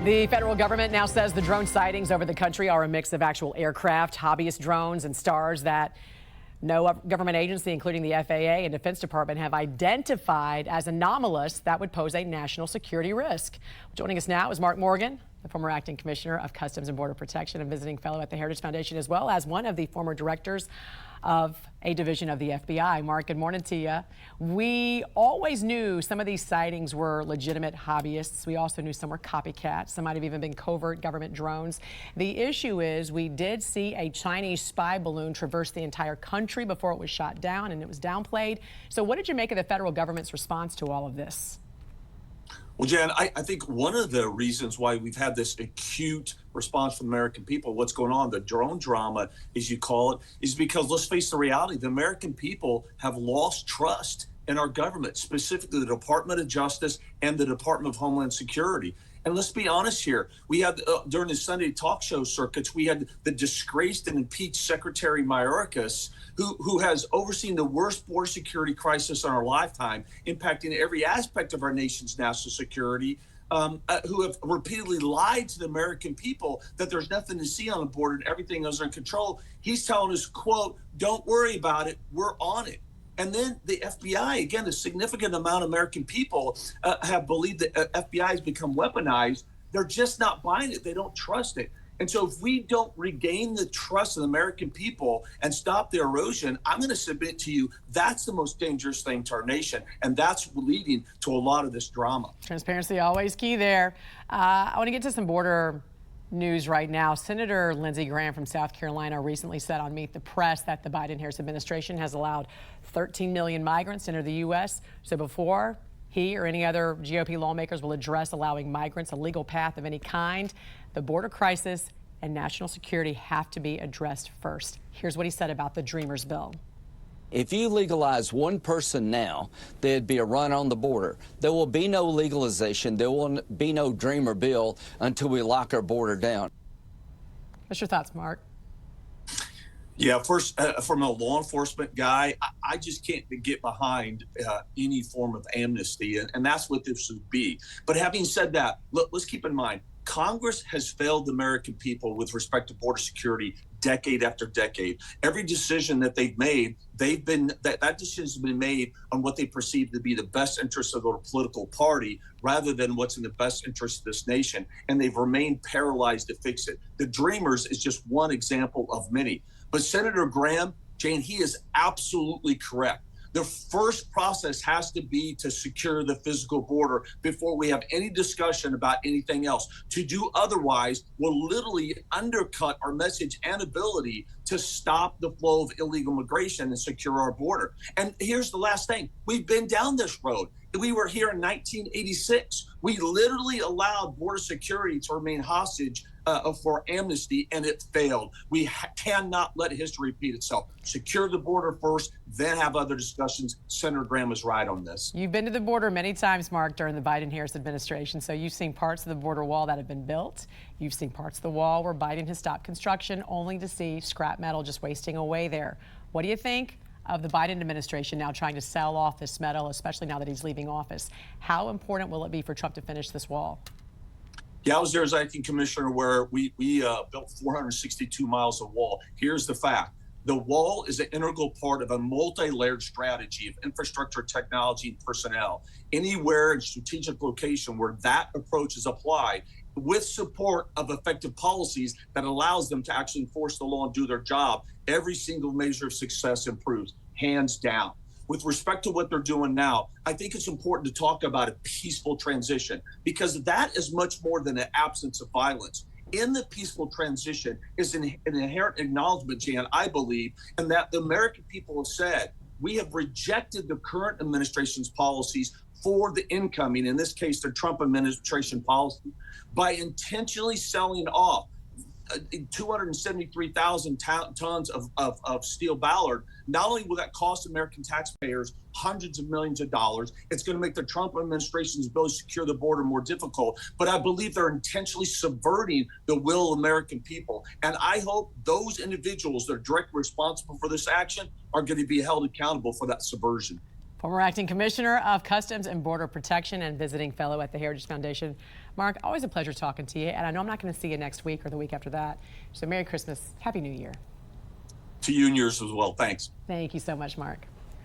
The federal government now says the drone sightings over the country are a mix of actual aircraft, hobbyist drones, and stars that no government agency, including the FAA and Defense Department, have identified as anomalous that would pose a national security risk. Joining us now is Mark Morgan, the former acting commissioner of Customs and Border Protection and visiting fellow at the Heritage Foundation, as well as one of the former directors of a division of the FBI. Mark, good morning to you. We always knew some of these sightings were legitimate hobbyists. We also knew some were copycats. Some might have even been covert government drones. The issue is we did see a Chinese spy balloon traverse the entire country before it was shot down, and it was downplayed. So what did you make of the federal government's response to all of this? Well, Jan, I think one of the reasons why we've had this acute response from the American people, what's going on, the drone drama, as you call it, is because, let's face the reality, the American people have lost trust in our government, specifically the Department of Justice and the Department of Homeland Security. And let's be honest here, we had during the Sunday talk show circuits, we had the disgraced and impeached Secretary Mayorkas, who has overseen the worst border security crisis in our lifetime, impacting every aspect of our nation's national security, who have repeatedly lied to the American people that there's nothing to see on the border and everything is under control. He's telling us, quote, "Don't worry about it, we're on it." And then the FBI, again, a significant amount of American people have believed that FBI has become weaponized. They're just not buying it. They don't trust it. And so if we don't regain the trust of the American people and stop the erosion, I'm going to submit to you that's the most dangerous thing to our nation. And that's leading to a lot of this drama. Transparency always key there. I want to get to some border news right now. Senator Lindsey Graham from South Carolina recently said on Meet the Press that the Biden-Harris administration has allowed 13 million migrants to enter the U.S. So before he or any other GOP lawmakers will address allowing migrants a legal path of any kind, the border crisis and national security have to be addressed first. Here's what he said about the Dreamers bill. If you legalize one person now, there'd be a run on the border. There will be no legalization. There will be no Dreamer bill until we lock our border down. What's your thoughts, Mark? Yeah, first, from a law enforcement guy, I just can't get behind any form of amnesty, and that's what this would be. But having said that, let's keep in mind, Congress has failed the American people with respect to border security decade after decade. Every decision that they've made, that decision has been made on what they perceive to be the best interest of their political party rather than what's in the best interest of this nation. And they've remained paralyzed to fix it. The Dreamers is just one example of many. But Senator Graham, Jane, he is absolutely correct. The first process has to be to secure the physical border before we have any discussion about anything else. To do otherwise will literally undercut our message and ability to stop the flow of illegal migration and secure our border. And here's the last thing. We've been down this road. We were here in 1986. We literally allowed border security to remain hostage for amnesty, and it failed. We cannot let history repeat itself. Secure the border first, then have other discussions. Senator Graham is right on this. You've been to the border many times, Mark, during the Biden-Harris administration, so you've seen parts of the border wall that have been built. You've seen parts of the wall where Biden has stopped construction, only to see scrap metal just wasting away there. What do you think of the Biden administration now trying to sell off this metal, especially now that he's leaving office? How important will it be for Trump to finish this wall? Yeah, I was there as acting commissioner where we built 462 miles of wall. Here's the fact. The wall is an integral part of a multi-layered strategy of infrastructure, technology, and personnel. Anywhere in strategic location where that approach is applied with support of effective policies that allows them to actually enforce the law and do their job, every single measure of success improves, hands down. With respect to what they're doing now, I think it's important to talk about a peaceful transition because that is much more than an absence of violence. In the peaceful transition is an inherent acknowledgement, Jan, I believe, and that the American people have said, we have rejected the current administration's policies for the incoming, in this case, the Trump administration policy, by intentionally selling off 273,000 tons of steel Ballard. Not only will that cost American taxpayers hundreds of millions of dollars, it's going to make the Trump administration's ability to secure the border more difficult, but I believe they're intentionally subverting the will of American people. And I hope those individuals that are directly responsible for this action are going to be held accountable for that subversion. Former Acting Commissioner of Customs and Border Protection and visiting fellow at the Heritage Foundation. Mark, always a pleasure talking to you, and I know I'm not going to see you next week or the week after that. So Merry Christmas, Happy New Year. To you and yours as well. Thanks. Thank you so much, Mark.